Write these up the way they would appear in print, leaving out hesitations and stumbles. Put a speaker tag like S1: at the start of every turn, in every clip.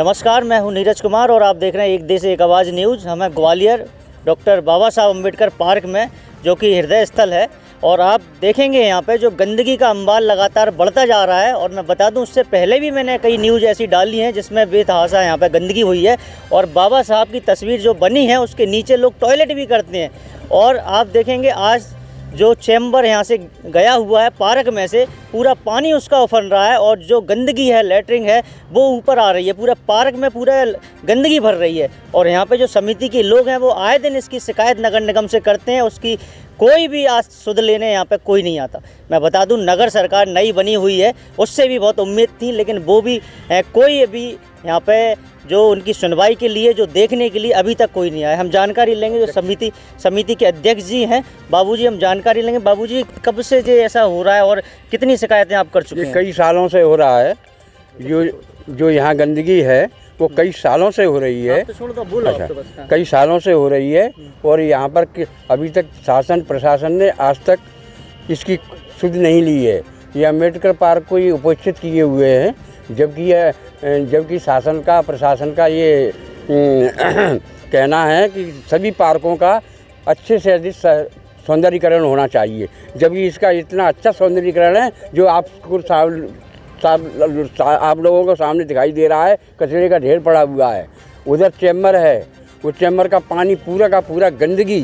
S1: नमस्कार, मैं हूं नीरज कुमार और आप देख रहे हैं एक देश एक आवाज़ न्यूज़। हम हैं ग्वालियर डॉक्टर बाबा साहब अम्बेडकर पार्क में, जो कि हृदय स्थल है। और आप देखेंगे यहाँ पे जो गंदगी का अंबार लगातार बढ़ता जा रहा है। और मैं बता दूं, उससे पहले भी मैंने कई न्यूज़ ऐसी डाली हैं जिसमें बेतहाशा यहाँ पे गंदगी हुई है। और बाबा साहब की तस्वीर जो बनी है उसके नीचे लोग टॉयलेट भी करते हैं। और आप देखेंगे आज जो चैम्बर यहाँ से गया हुआ है पार्क में से, पूरा पानी उसका उफल रहा है और जो गंदगी है, लैटरिन है, वो ऊपर आ रही है। पूरा पार्क में पूरा गंदगी भर रही है। और यहाँ पे जो समिति के लोग हैं वो आए दिन इसकी शिकायत नगर निगम से करते हैं। उसकी कोई भी आज सुध लेने यहाँ पे कोई नहीं आता। मैं बता दूं, नगर सरकार नई बनी हुई है, उससे भी बहुत उम्मीद थी, लेकिन वो भी कोई अभी यहाँ पे जो उनकी सुनवाई के लिए, जो देखने के लिए अभी तक कोई नहीं आया। हम जानकारी लेंगे जो समिति के अध्यक्ष जी हैं, बाबूजी, हम जानकारी लेंगे। बाबूजी, कब से जो ऐसा हो रहा है और कितनी शिकायतें आप कर चुके हैं?
S2: कई सालों से हो रहा है। जो यहाँ गंदगी है वो कई सालों से हो रही है। अच्छा, कई सालों से हो रही है। और यहाँ पर अभी तक शासन प्रशासन ने आज तक इसकी सुध नहीं ली है। ये अम्बेडकर पार्क को ये उपेक्षित किए हुए हैं, जबकि शासन का प्रशासन का ये कहना है कि सभी पार्कों का अच्छे से अधिक सौंदर्यीकरण होना चाहिए। जबकि इसका इतना अच्छा सौंदर्यीकरण है जो आपको आप लोगों को सामने दिखाई दे रहा है। कचरे का ढेर पड़ा हुआ है। उधर चैम्बर है, उस चैम्बर का पानी पूरा का पूरा गंदगी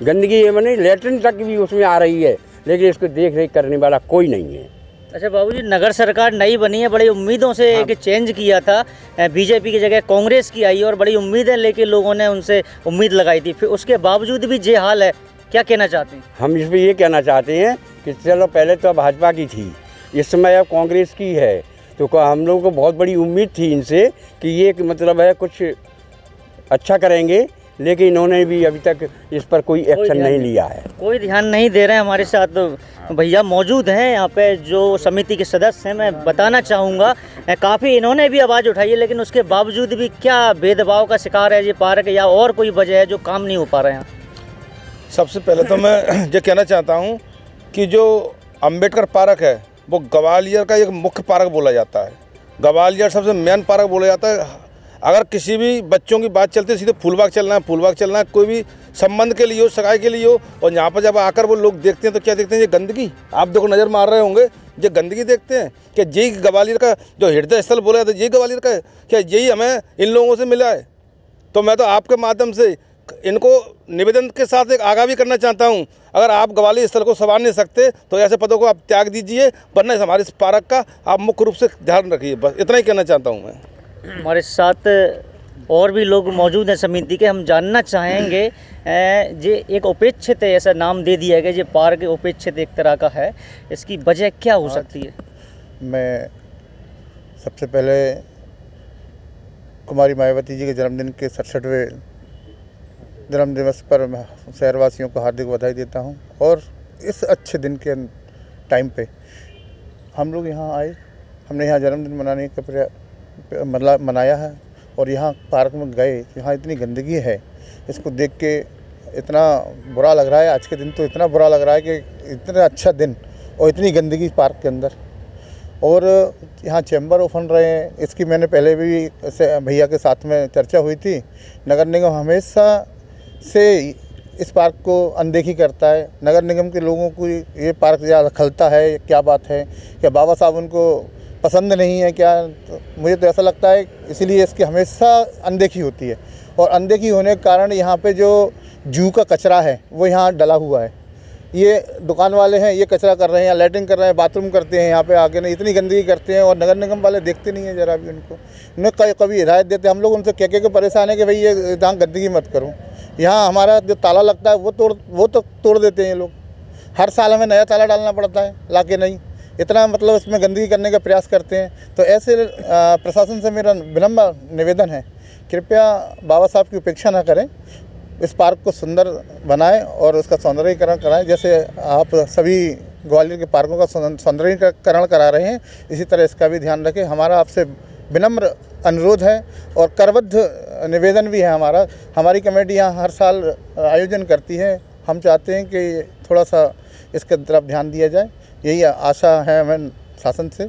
S2: है, माने लैट्रिन तक भी उसमें आ रही है, लेकिन इसको देख रेख करने वाला कोई नहीं है।
S1: अच्छा बाबूजी, नगर सरकार नई बनी है, बड़ी उम्मीदों से एक चेंज किया था। बीजेपी की जगह कांग्रेस की आई और बड़ी उम्मीदें लेके लोगों ने उनसे उम्मीद लगाई थी, फिर उसके बावजूद भी ये हाल है। क्या कहना चाहते हैं?
S2: हम इस पर ये कहना चाहते हैं कि चलो, पहले तो भाजपा की थी, इस समय अब कांग्रेस की है। तो हम लोगों को बहुत बड़ी उम्मीद थी इनसे कि ये मतलब है कुछ अच्छा करेंगे, लेकिन इन्होंने भी अभी तक इस पर कोई एक्शन नहीं लिया है।
S1: कोई ध्यान नहीं दे रहे हैं। हमारे साथ भैया मौजूद हैं यहाँ पे जो समिति के सदस्य हैं। मैं बताना चाहूँगा, काफ़ी इन्होंने भी आवाज़ उठाई है, लेकिन उसके बावजूद भी क्या भेदभाव का शिकार है ये पार्क, या और कोई वजह है जो काम नहीं हो पा रहे हैं?
S3: सबसे पहले तो मैं ये कहना चाहता हूँ कि जो अम्बेडकर पार्क है वो ग्वालियर का एक मुख्य पार्क बोला जाता है। ग्वालियर सबसे मेन पार्क बोला जाता है। अगर किसी भी बच्चों की बात चलती है, सीधे फूलबाग चलना है, कोई भी संबंध के लिए हो, सगाई के लिए हो, और यहाँ पर जब आकर वो लोग देखते हैं तो क्या देखते हैं? ये गंदगी। आप देखो, नज़र मार रहे होंगे, ये गंदगी देखते हैं। क्या यही ग्वालियर का जो हृदय स्थल बोला जाता है, यही ग्वालियर का है? क्या यही हमें इन लोगों से मिला है? तो मैं तो आपके माध्यम से इनको निवेदन के साथ एक आगाह भी करना चाहता हूं, अगर आप ग्वालियर स्थल को संभाल नहीं सकते तो ऐसे पदों को आप त्याग दीजिए, वरना हमारे इस पार्क का आप मुख्य रूप से ध्यान रखिए। बस इतना ही कहना चाहता हूं मैं।
S1: हमारे साथ और भी लोग मौजूद हैं समिति के। हम जानना चाहेंगे, ये एक उपेक्षित है, ऐसा नाम दे दिया गया, ये पार्क उपेक्षित एक तरह का है, इसकी वजह क्या हो सकती है?
S4: मैं सबसे पहले कुमारी मायावती जी के जन्मदिन के 67वें जन्म दिवस पर मैं शहरवासियों को हार्दिक बधाई देता हूं। और इस अच्छे दिन के टाइम पे हम लोग यहाँ आए, हमने यहाँ जन्मदिन मनाने का मनाया है। और यहाँ पार्क में गए, यहाँ इतनी गंदगी है, इसको देख के इतना बुरा लग रहा है। आज के दिन तो इतना बुरा लग रहा है कि इतना अच्छा दिन और इतनी गंदगी पार्क के अंदर। और यहाँ चैम्बर उफन रहे हैं, इसकी मैंने पहले भी भैया के साथ में चर्चा हुई थी। नगर निगम हमेशा से इस पार्क को अनदेखी करता है। नगर निगम के लोगों को ये पार्क ज़्यादा खलता है, क्या बात है? क्या बाबा साहब उनको पसंद नहीं है क्या? तो मुझे तो ऐसा लगता है, इसीलिए इसकी हमेशा अनदेखी होती है। और अनदेखी होने के कारण यहाँ पे जो जू का कचरा है वो यहाँ डला हुआ है। ये दुकान वाले हैं, ये कचरा कर रहे हैं, लैट्रिन कर रहे हैं, बाथरूम करते हैं, यहाँ पे आके नहीं इतनी गंदगी करते हैं। और नगर निगम वाले देखते नहीं हैं ज़रा भी उनको। उन्हें कभी हिदायत देते, हम लोग उनसे कह के परेशान है कि भाई ये यहाँ गंदगी मत करो। यहाँ हमारा जो ताला लगता है वो तो तोड़ देते हैं ये लोग। हर साल हमें नया ताला डालना पड़ता है, लाके नहीं, इतना मतलब इसमें गंदगी करने का प्रयास करते हैं। तो ऐसे प्रशासन से मेरा विनम्र निवेदन है, कृपया बाबा साहब की उपेक्षा ना करें, इस पार्क को सुंदर बनाएं और उसका सौंदर्यीकरण कराएं। जैसे आप सभी ग्वालियर के पार्कों का सौंदर्यीकरण करा रहे हैं, इसी तरह इसका भी ध्यान रखें। हमारा आपसे विनम्र अनुरोध है और करबद्ध निवेदन भी है हमारा। हमारी कमेटी यहाँ हर साल आयोजन करती है। हम चाहते हैं कि थोड़ा सा इसके तरफ ध्यान दिया जाए, यही आशा है हमें शासन से।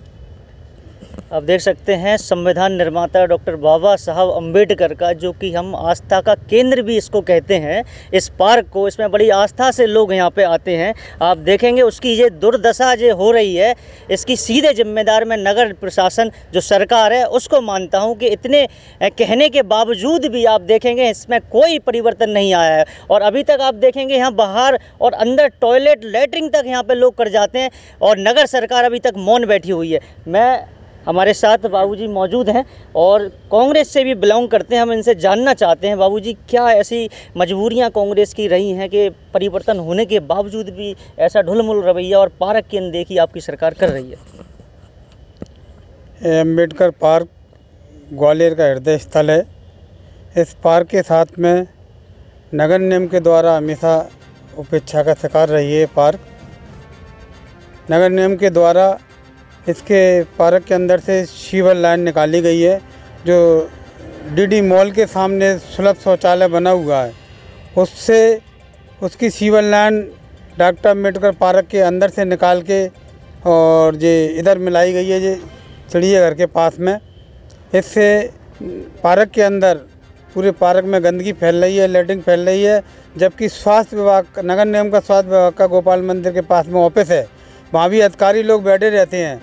S1: आप देख सकते हैं संविधान निर्माता डॉक्टर बाबा साहब अम्बेडकर का, जो कि हम आस्था का केंद्र भी इसको कहते हैं, इस पार्क को, इसमें बड़ी आस्था से लोग यहाँ पे आते हैं। आप देखेंगे उसकी ये दुर्दशा जो हो रही है, इसकी सीधे जिम्मेदार मैं नगर प्रशासन जो सरकार है उसको मानता हूँ कि इतने कहने के बावजूद भी आप देखेंगे इसमें कोई परिवर्तन नहीं आया है। और अभी तक आप देखेंगे यहाँ बाहर और अंदर टॉयलेट लैट्रिन तक यहाँ पे लोग कर जाते हैं और नगर सरकार अभी तक मौन बैठी हुई है। हमारे साथ बाबूजी मौजूद हैं और कांग्रेस से भी बिलोंग करते हैं। हम इनसे जानना चाहते हैं, बाबूजी क्या ऐसी मजबूरियां कांग्रेस की रही हैं कि परिवर्तन होने के बावजूद भी ऐसा ढुलमुल रवैया और पार्क की अनदेखी आपकी सरकार कर रही है?
S5: अम्बेडकर पार्क ग्वालियर का हृदय स्थल है। इस पार्क के साथ में नगर निगम के द्वारा हमेशा उपेक्षा का शिकार रही है। पार्क नगर निगम के द्वारा इसके पार्क के अंदर से सीवर लाइन निकाली गई है, जो डीडी मॉल के सामने सुलभ शौचालय बना हुआ है, उससे उसकी sewer line doctor Ambedkar park के अंदर से निकाल के और ये इधर मिलाई गई है, ये चिड़ियाघर के पास में। इससे पार्क के अंदर पूरे पार्क में गंदगी फैल रही है, लैट्रिन फैल रही है। जबकि स्वास्थ्य विभाग, नगर निगम का स्वास्थ्य विभाग का गोपाल मंदिर के पास में ऑफिस है, वहाँ भी अधिकारी लोग बैठे रहते हैं।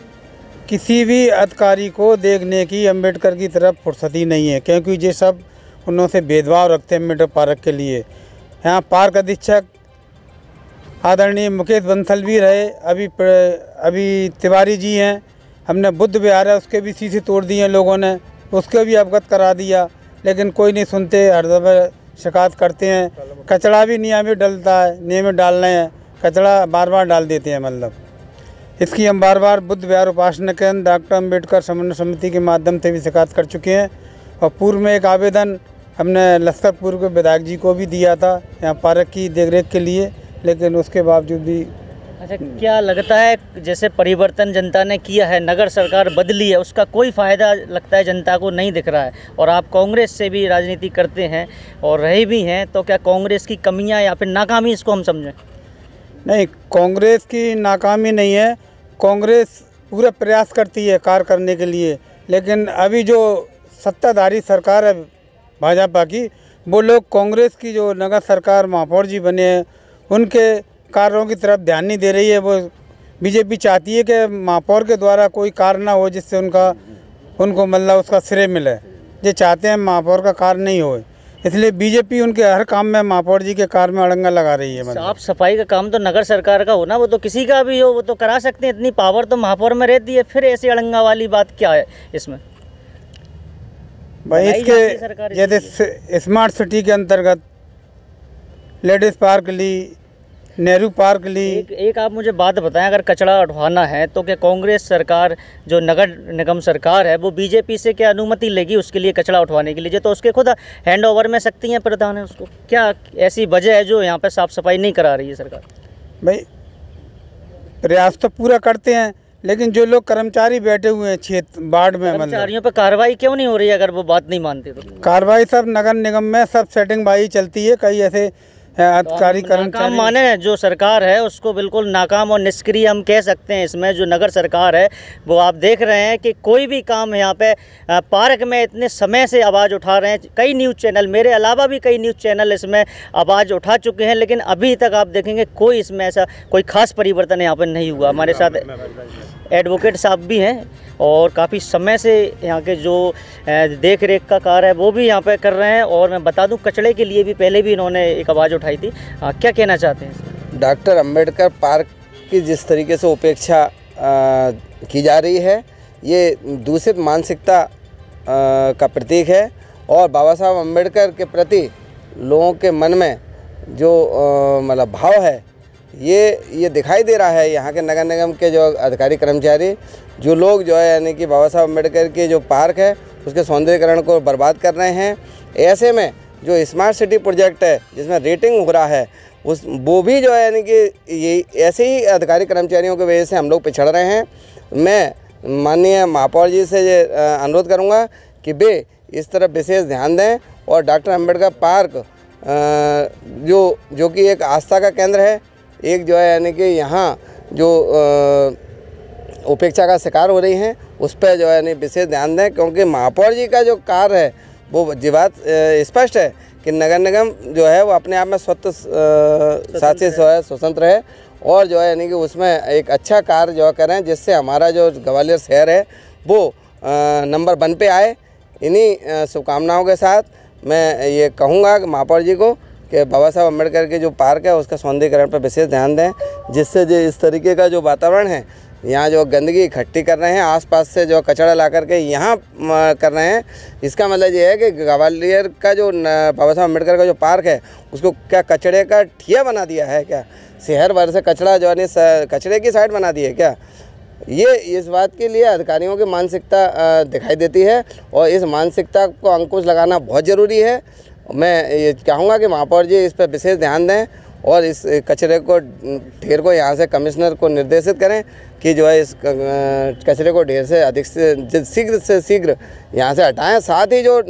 S5: किसी भी अधिकारी को देखने की अम्बेडकर की तरफ फुर्सत ही नहीं है, क्योंकि ये सब उन्होंने भेदभाव रखते हैं अम्बेडकर पार्क के लिए। यहाँ पार्क अधीक्षक आदरणीय मुकेश बंसल भी रहे, अभी तिवारी जी हैं। हमने बुद्ध विहार है उसके भी शीशे तोड़ दिए हैं लोगों ने, उसके भी अवगत करा दिया, लेकिन कोई नहीं सुनते, हर दफ़ा शिकायत करते हैं। कचरा भी नियमित डलता है, नियमित डाल रहे हैं, कचरा बार बार डाल देते हैं। मतलब इसकी हम बार बार बुद्ध विहार उपासना केंद्र डॉक्टर अम्बेडकर समन्वय समिति के माध्यम से भी शिकायत कर चुके हैं। और पूर्व में एक आवेदन हमने लश्करपुर के विधायक जी को भी दिया था यहाँ पार्क की देखरेख के लिए, लेकिन उसके बावजूद भी।
S1: अच्छा, क्या लगता है जैसे परिवर्तन जनता ने किया है, नगर सरकार बदली है, उसका कोई फ़ायदा लगता है जनता को नहीं दिख रहा है? और आप कांग्रेस से भी राजनीति करते हैं और रहे भी हैं, तो क्या कांग्रेस की कमियां या फिर नाकामी इसको हम समझें?
S5: नहीं, कांग्रेस की नाकामी नहीं है। कांग्रेस पूरा प्रयास करती है कार्य करने के लिए, लेकिन अभी जो सत्ताधारी सरकार है भाजपा की, वो लोग कांग्रेस की जो नगर सरकार महापौर जी बने हैं उनके कार्यों की तरफ ध्यान नहीं दे रही है। वो बीजेपी चाहती है कि महापौर के द्वारा कोई कार्य ना हो जिससे उनको मतलब उसका श्रेय मिले। ये चाहते हैं महापौर का कार्य नहीं हो, इसलिए बीजेपी उनके हर काम में महापौर जी के कार्य में अड़ंगा लगा रही है। मतलब
S1: साफ सफाई का काम तो नगर सरकार का हो ना, वो तो किसी का भी हो वो तो करा सकते हैं, इतनी पावर तो महापौर में रहती है, फिर ऐसी अड़ंगा वाली बात क्या है इसमें?
S5: भाई इसके जैसे स्मार्ट सिटी के अंतर्गत लेडीज़ पार्क ली, नेहरू पार्क ली।
S1: एक आप मुझे बात बताएं, अगर कचरा उठवाना है तो क्या कांग्रेस सरकार जो नगर निगम सरकार है वो बीजेपी से क्या अनुमति लेगी उसके लिए, कचरा उठवाने के लिए? तो उसके खुद हैंड ओवर में सकती हैं प्रधान है उसको। क्या ऐसी वजह है जो यहाँ पे साफ़ सफाई नहीं करा रही है सरकार?
S5: भाई प्रयास तो पूरा करते हैं, लेकिन जो लोग कर्मचारी बैठे हुए हैं क्षेत्र वार्ड में,
S1: कर्मचारियों पर कार्रवाई क्यों नहीं हो रही है अगर वो बात नहीं मानते तो?
S5: कार्रवाई सब नगर निगम में सब सेटिंग बाई चलती है। कई ऐसे अधिकारी कर्मचारी
S1: माने जो सरकार है उसको बिल्कुल नाकाम और निष्क्रिय हम कह सकते हैं। इसमें जो नगर सरकार है वो आप देख रहे हैं कि कोई भी काम यहाँ पे पार्क में इतने समय से आवाज़ उठा रहे हैं। कई न्यूज़ चैनल, मेरे अलावा भी कई न्यूज़ चैनल इसमें आवाज़ उठा चुके हैं, लेकिन अभी तक आप देखेंगे कोई इसमें ऐसा कोई ख़ास परिवर्तन यहाँ पर नहीं हुआ। हमारे साथ एडवोकेट साहब भी हैं और काफ़ी समय से यहाँ के जो देख रेख का कार्य है वो भी यहाँ पे कर रहे हैं। और मैं बता दूं कचड़े के लिए भी पहले भी इन्होंने एक आवाज़ उठाई थी। क्या कहना चाहते हैं?
S6: डॉक्टर अम्बेडकर पार्क की जिस तरीके से उपेक्षा की जा रही है, ये दूषित मानसिकता का प्रतीक है और बाबा साहब अम्बेडकर के प्रति लोगों के मन में जो मतलब भाव है ये दिखाई दे रहा है। यहाँ के नगर निगम के जो अधिकारी कर्मचारी जो लोग जो है यानी कि बाबा साहब अम्बेडकर के जो पार्क है उसके सौंदर्यीकरण को बर्बाद कर रहे हैं। ऐसे में जो स्मार्ट सिटी प्रोजेक्ट है जिसमें रेटिंग हो रहा है वो भी जो है यानी कि ये ऐसे ही अधिकारी कर्मचारियों की वजह से हम लोग पिछड़ रहे हैं। मैं माननीय महापौर जी से ये अनुरोध करूँगा कि वे इस तरफ विशेष ध्यान दें और डॉक्टर अम्बेडकर पार्क जो कि एक आस्था का केंद्र है, एक जो है यानी कि यहाँ जो उपेक्षा का शिकार हो रही हैं उस पर जो है नहीं विशेष ध्यान दें, क्योंकि महापौर जी का जो कार्य है वो जी बात स्पष्ट है कि नगर निगम जो है वो अपने आप में शासी स्वतंत्र है और जो है यानी कि उसमें एक अच्छा कार्य जो करें जिससे हमारा जो ग्वालियर शहर है वो नंबर 1 पे आए। इन्हीं शुभकामनाओं के साथ मैं ये कहूँगा कि महापौर जी को कि बाबा साहब अम्बेडकर के जो पार्क है उसका सौंदर्यीकरण पर विशेष ध्यान दें, जिससे जो इस तरीके का जो वातावरण है यहाँ जो गंदगी इकट्ठी कर रहे हैं आसपास से जो कचरा ला करके यहाँ कर रहे हैं, इसका मतलब ये है कि ग्वालियर का जो बाबा साहब अम्बेडकर का जो पार्क है उसको क्या कचरे का ठिया बना दिया है क्या? शहर भर से कचरा जो है कचरे की साइड बना दी है क्या? ये इस बात के लिए अधिकारियों की मानसिकता दिखाई देती है और इस मानसिकता को अंकुश लगाना बहुत ज़रूरी है। मैं ये चाहूँगा कि महापौर जी इस पर विशेष ध्यान दें और इस कचरे को ढेर को यहाँ से कमिश्नर को निर्देशित करें कि जो है इस कचरे को ढेर से अधिक से शीघ्र यहाँ से हटाएं। साथ ही जो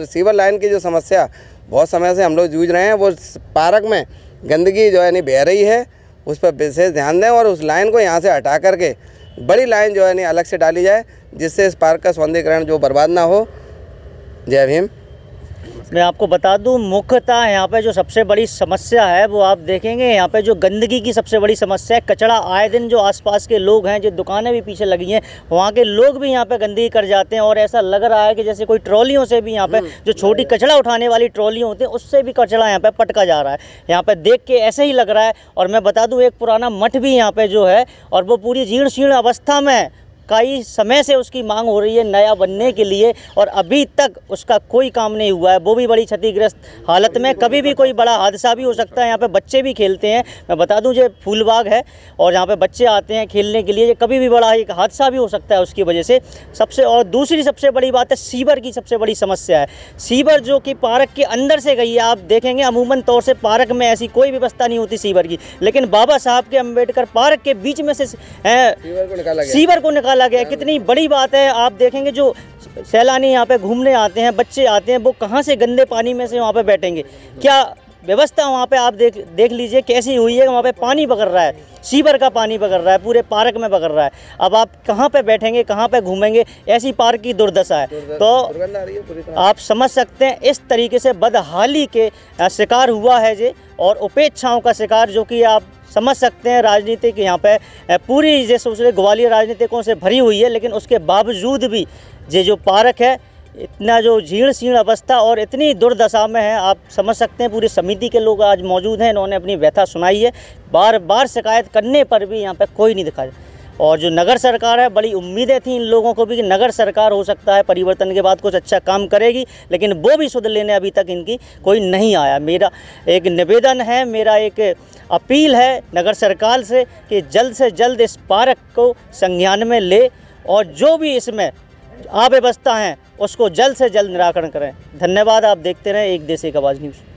S6: सीवर लाइन की जो समस्या बहुत समय से हम लोग जूझ रहे हैं, वो पार्क में गंदगी जो है नहीं बह रही है, उस पर विशेष ध्यान दें और उस लाइन को यहाँ से हटा करके बड़ी लाइन जो है नहीं अलग से डाली जाए, जिससे इस पार्क का सौंदर्यीकरण जो बर्बाद ना हो। जय भीम।
S1: मैं आपको बता दूं मुख्यतः यहाँ पे जो सबसे बड़ी समस्या है वो आप देखेंगे यहाँ पे जो गंदगी की सबसे बड़ी समस्या है। कचरा आए दिन जो आसपास के लोग हैं, जो दुकानें भी पीछे लगी हैं, वहाँ के लोग भी यहाँ पे गंदगी कर जाते हैं और ऐसा लग रहा है कि जैसे कोई ट्रॉलियों से भी यहाँ पे जो छोटी कचरा उठाने वाली ट्रॉलियाँ होती हैं उससे भी कचरा यहाँ पे पटका जा रहा है। यहाँ पे देख के ऐसे ही लग रहा है। और मैं बता दूँ एक पुराना मठ भी यहाँ पे जो है और वो पूरी जीर्ण शीर्ण अवस्था में कई समय से उसकी मांग हो रही है नया बनने के लिए और अभी तक उसका कोई काम नहीं हुआ है। वो भी बड़ी क्षतिग्रस्त हालत में, कभी भी कोई बड़ा हादसा भी हो सकता है। यहाँ पे बच्चे भी खेलते हैं। मैं बता दूं ये फूलबाग है और यहाँ पे बच्चे आते हैं खेलने के लिए। ये कभी भी बड़ा एक हादसा भी हो सकता है उसकी वजह से। और दूसरी सबसे बड़ी बात है सीवर की सबसे बड़ी समस्या है। सीवर जो कि पार्क के अंदर से गई है। आप देखेंगे अमूमन तौर से पार्क में ऐसी कोई व्यवस्था नहीं होती सीवर की, लेकिन बाबा साहब के अम्बेडकर पार्क के बीच में से सीवर को निकाला गया। कितनी बड़ी बात है। आप देखेंगे जो सैलानी यहाँ पे घूमने आते हैं, बच्चे आते हैं, वो कहाँ से गंदे पानी में से वहाँ पे बैठेंगे? क्या व्यवस्था वहाँ पे आप देख लीजिए कैसी हुई है। वहाँ पे पानी बगर रहा है, सीवर का पानी बगर रहा है, पूरे पार्क में बगर रहा है। अब आप कहाँ पे बैठेंगे, कहाँ पे घूमेंगे? ऐसी पार्क की दुर्दशा है। तो आप समझ सकते हैं इस तरीके से बदहाली के शिकार हुआ है ये और उपेक्षाओं का शिकार, जो कि आप समझ सकते हैं राजनीतिक यहाँ पे पूरी जैसे उसने ग्वालियर राजनीतिकों से भरी हुई है। लेकिन उसके बावजूद भी ये जो पार्क है इतना जो जीर्ण शीर्ण अवस्था और इतनी दुर्दशा में है, आप समझ सकते हैं। पूरी समिति के लोग आज मौजूद हैं, इन्होंने अपनी व्यथा सुनाई है। बार बार शिकायत करने पर भी यहाँ पे कोई नहीं दिखा। और जो नगर सरकार है, बड़ी उम्मीदें थी इन लोगों को भी कि नगर सरकार हो सकता है परिवर्तन के बाद कुछ अच्छा काम करेगी, लेकिन वो भी सुध लेने अभी तक इनकी कोई नहीं आया। मेरा एक निवेदन है, मेरा एक अपील है नगर सरकार से कि जल्द से जल्द इस पार्क को संज्ञान में ले और जो भी इसमें अव्यवस्था हैं उसको जल्द से जल्द निराकरण करें। धन्यवाद। आप देखते रहें एक देश एक आवाज़ न्यूज़।